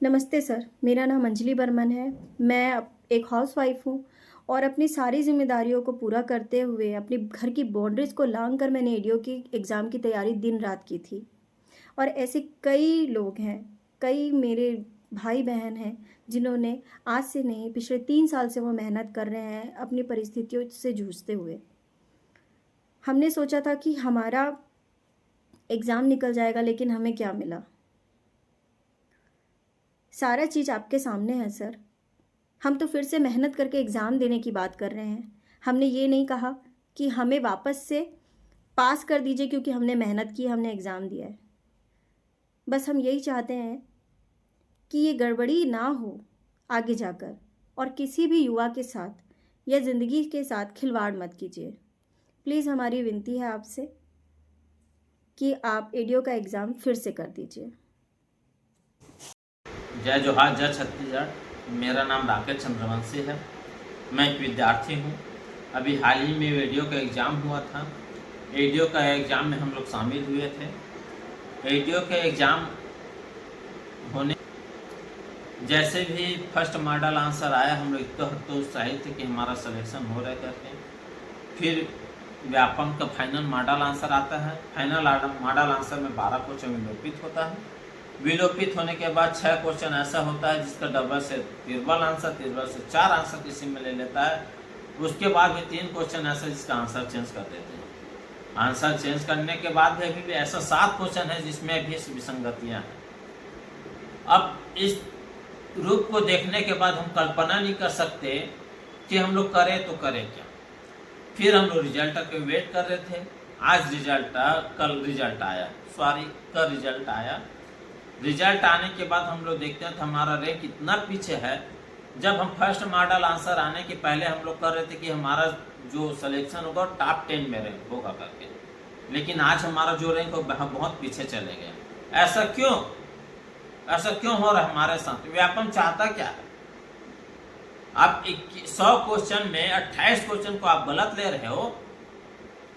नमस्ते सर, मेरा नाम अंजलि बर्मन है। मैं एक हाउसवाइफ़ हूँ और अपनी सारी ज़िम्मेदारियों को पूरा करते हुए अपने घर की बाउंड्रीज़ को लांघ कर मैंने एडीओ की एग्ज़ाम की तैयारी दिन-रात की थी। और ऐसे कई लोग हैं, कई मेरे भाई-बहन हैं, जिन्होंने आज से नहीं पिछले 3 साल से वो मेहनत कर रहे हैं अपनी परिस्थितियों से जूझते हुए। हमने सोचा था कि हमारा एग्ज़ाम निकल जाएगा, लेकिन हमें क्या मिला? सारा चीज़ आपके सामने है सर। हम तो फिर से मेहनत करके एग्ज़ाम देने की बात कर रहे हैं। हमने ये नहीं कहा कि हमें वापस से पास कर दीजिए क्योंकि हमने मेहनत की, हमने एग्ज़ाम दिया है। बस हम यही चाहते हैं कि ये गड़बड़ी ना हो आगे जाकर, और किसी भी युवा के साथ या ज़िंदगी के साथ खिलवाड़ मत कीजिए। प्लीज़ हमारी विनती है आपसे कि आप एडीओ का एग्ज़ाम फिर से कर दीजिए। जय जोहार, जय छत्तीसगढ़। मेरा नाम राकेश चंद्रवंशी है। मैं एक विद्यार्थी हूँ। अभी हाल ही में एडीओ का एग्ज़ाम हुआ था। एडीओ का एग्ज़ाम में हम लोग शामिल हुए थे। एडीओ के एग्ज़ाम होने जैसे भी फर्स्ट मॉडल आंसर आया, हम लोग तो उत्साहित थे कि हमारा सिलेक्शन हो रहा करके। फिर व्यापम का फाइनल मॉडल आंसर आता है। फाइनल मॉडल आंसर में 12 क्वेश्चन विलोपित होता है। विलोपित होने के बाद 6 क्वेश्चन ऐसा होता है जिसका डबल से तिरबल आंसर, तिरबल से 4 आंसर किसी में ले लेता है। उसके बाद भी 3 क्वेश्चन ऐसा जिसका आंसर चेंज कर देते हैं। आंसर चेंज करने के बाद भी अभी भी ऐसा 7 क्वेश्चन है जिसमें भी विसंगतियां हैं। अब इस रूप को देखने के बाद हम कल्पना नहीं कर सकते कि हम लोग करें तो करें क्या। फिर हम लोग रिजल्ट के वेट कर रहे थे। आज कल रिजल्ट आया, कल रिजल्ट आया। रिजल्ट आने के बाद हम लोग देखते हैं तो हमारा रैंक इतना पीछे है। जब हम फर्स्ट मॉडल आंसर आने के पहले हम लोग कर रहे थे कि हमारा जो सिलेक्शन होगा टॉप 10 में रैंक होगा करके, लेकिन आज हमारा जो रैंक है बहुत पीछे चले गए। ऐसा क्यों हो रहा है हमारे साथ? व्यापम चाहता क्या है? आप 100 क्वेश्चन में 28 क्वेश्चन को आप गलत ले रहे हो,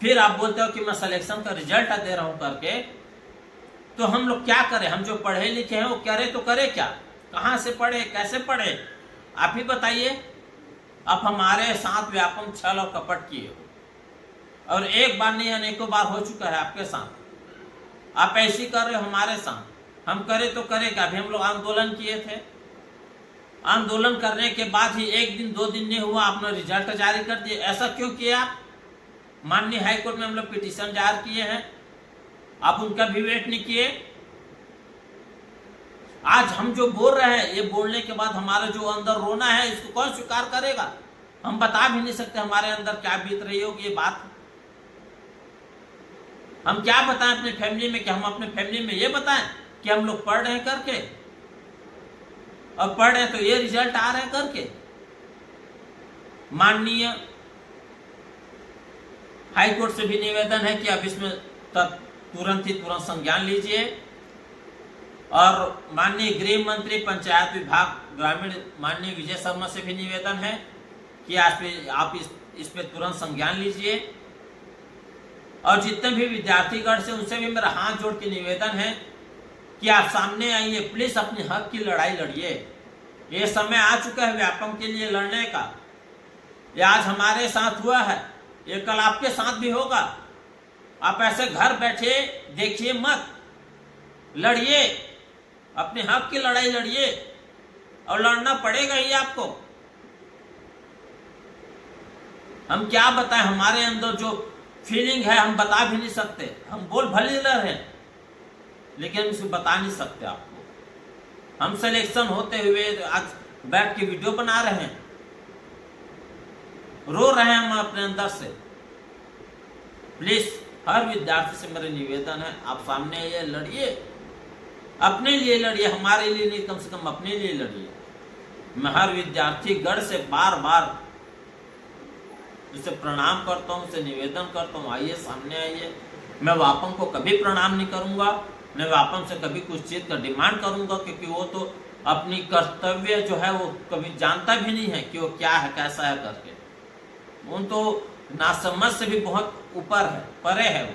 फिर आप बोलते हो कि मैं सिलेक्शन का रिजल्ट दे रहा हूं करके। तो हम लोग क्या करें? हम जो पढ़े लिखे हैं वो करे तो करे क्या? कहां से पढ़े, कैसे पढ़े, आप ही बताइए। अब हमारे साथ व्यापम छल और कपट किए हो, और एक बार नहीं अनेकों बार हो चुका है आपके साथ। आप ऐसी कर रहे हो हमारे साथ। हम करे तो करे क्या? अभी हम लोग आंदोलन किए थे। आंदोलन करने के बाद ही 1 दिन 2 दिन नहीं हुआ, आपने रिजल्ट जारी कर दिए। ऐसा क्यों किया? माननीय हाईकोर्ट में हम लोग पिटीशन दायर किए हैं, आप उनका भी वेट नहीं किए। आज हम जो बोल रहे हैं, ये बोलने के बाद हमारा जो अंदर रोना है इसको कौन स्वीकार करेगा? हम बता भी नहीं सकते हमारे अंदर क्या बीत रही होगी ये बात। हम क्या बताएं अपने फैमिली में? कि हम अपने फैमिली में ये बताएं कि हम लोग पढ़ रहे हैं करके, और पढ़ रहे हैं तो ये रिजल्ट आ रहे हैं करके। माननीय हाईकोर्ट से भी निवेदन है कि अब इसमें तुरंत संज्ञान लीजिए। और माननीय गृह मंत्री पंचायत विभाग ग्रामीण माननीय विजय शर्मा से भी निवेदन है कि आप इस पे तुरंत संज्ञान लीजिए। और जितने भी विद्यार्थीगण से उनसे भी मेरा हाथ जोड़ के निवेदन है कि आप सामने आइए, प्लीज अपने हक की लड़ाई लड़िए। ये समय आ चुका है व्यापम के लिए लड़ने का। ये आज हमारे साथ हुआ है, ये कल आपके साथ भी होगा। आप ऐसे घर बैठे देखिए मत, लड़िए, अपने हक की लड़ाई लड़िए, और लड़ना पड़ेगा ही आपको। हम क्या बताएं, हमारे अंदर जो फीलिंग है हम बता भी नहीं सकते। हम बोल भले रहे हैं लेकिन हम इसको बता नहीं सकते आपको। हम सिलेक्शन होते हुए आज बैठ के वीडियो बना रहे हैं, रो रहे हैं हम अपने अंदर से। प्लीज हर विद्यार्थी से मेरा निवेदन है, आप सामने ये लड़िए, अपने लिए लड़िए, हमारे लिए नहीं, कम से कम अपने लिए लड़िए। मैं हर विद्यार्थी गण से बार बार उसे प्रणाम करता हूँ, उसे निवेदन करता हूँ, आइए सामने आइए। मैं व्यापम को कभी प्रणाम नहीं करूंगा, मैं व्यापम से कभी कुछ चीज का डिमांड करूंगा, क्योंकि वो तो अपनी कर्तव्य जो है वो कभी जानता भी नहीं है कि वो क्या है कैसा है करके। वो तो नासमझ से भी बहुत ऊपर है, परे है। वो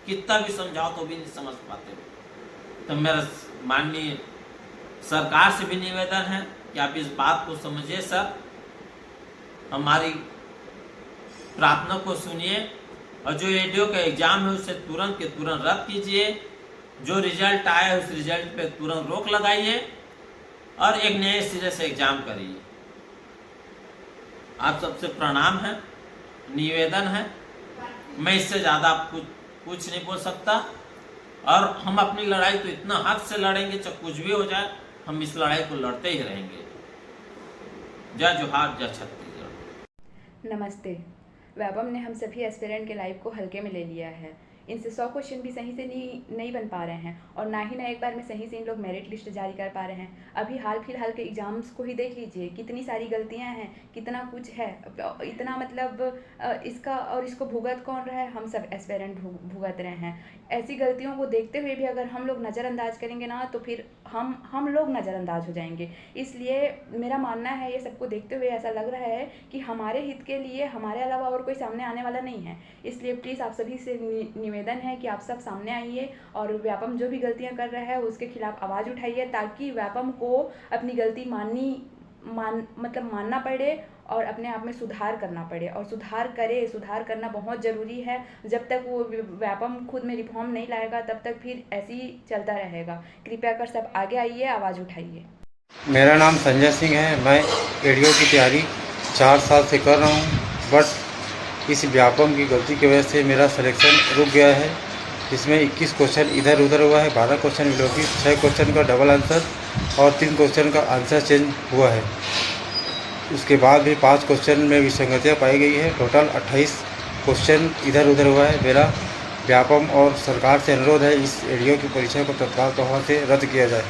कितना भी समझाओ तो भी नहीं समझ पाते। तो मेरा माननीय सरकार से भी निवेदन है कि आप इस बात को समझिए सर, हमारी प्रार्थना को सुनिए और जो एडीओ का एग्जाम है उसे तुरंत के तुरंत रद्द कीजिए। जो रिजल्ट आए उस रिजल्ट पे तुरंत रोक लगाइए और एक नए सिरे से एग्जाम करिए। आप सबसे प्रणाम है, निवेदन है, मैं इससे ज़्यादा कुछ नहीं बोल सकता। और हम अपनी लड़ाई तो इतना हक से लड़ेंगे, चाहे कुछ भी हो जाए, हम इस लड़ाई को लड़ते ही रहेंगे। जय जोहार, जय छत्तीसगढ़। नमस्ते। व्यापम ने हम सभी एस्पिरेंट के लाइफ को हल्के में ले लिया है। इनसे 100 क्वेश्चन भी सही से नहीं बन पा रहे हैं और ना एक बार में सही से इन लोग मेरिट लिस्ट जारी कर पा रहे हैं। अभी हाल फिलहाल के एग्ज़ाम्स को ही देख लीजिए, कितनी सारी गलतियां हैं, कितना कुछ है, इतना मतलब इसका और इसको भुगत कौन रहा है? हम सब एस्पिरेंट भुगत रहे हैं। ऐसी गलतियों को देखते हुए भी अगर हम लोग नज़रअंदाज करेंगे ना तो फिर हम लोग नज़रअंदाज हो जाएंगे। इसलिए मेरा मानना है, ये सबको देखते हुए ऐसा लग रहा है कि हमारे हित के लिए हमारे अलावा और कोई सामने आने वाला नहीं है। इसलिए प्लीज़ आप सभी से निवेदन है कि आप सब सामने आइए और व्यापम जो भी गलतियां कर रहा है उसके खिलाफ आवाज़ उठाइए, ताकि व्यापम को अपनी गलती मानना पड़े और अपने आप में सुधार करना पड़े। और सुधार करना बहुत ज़रूरी है। जब तक वो व्यापम खुद में रिफॉर्म नहीं लाएगा तब तक फिर ऐसे ही चलता रहेगा। कृपया कर सब आगे आइए, आवाज़ उठाइए। मेरा नाम संजय सिंह है। मैं एडीओ की तैयारी 4 साल से कर रहा हूँ, बट इस व्यापम की गलती की वजह से मेरा सिलेक्शन रुक गया है। इसमें 21 क्वेश्चन इधर उधर हुआ है, 12 क्वेश्चन विलोपित, 6 क्वेश्चन का डबल आंसर और 3 क्वेश्चन का आंसर चेंज हुआ है। उसके बाद भी 5 क्वेश्चन में विसंगतियाँ पाई गई है। टोटल 28 क्वेश्चन इधर उधर हुआ है। मेरा व्यापम और सरकार से अनुरोध है, इस एडीओ की परीक्षा को तत्काल तौर से रद्द किया जाए।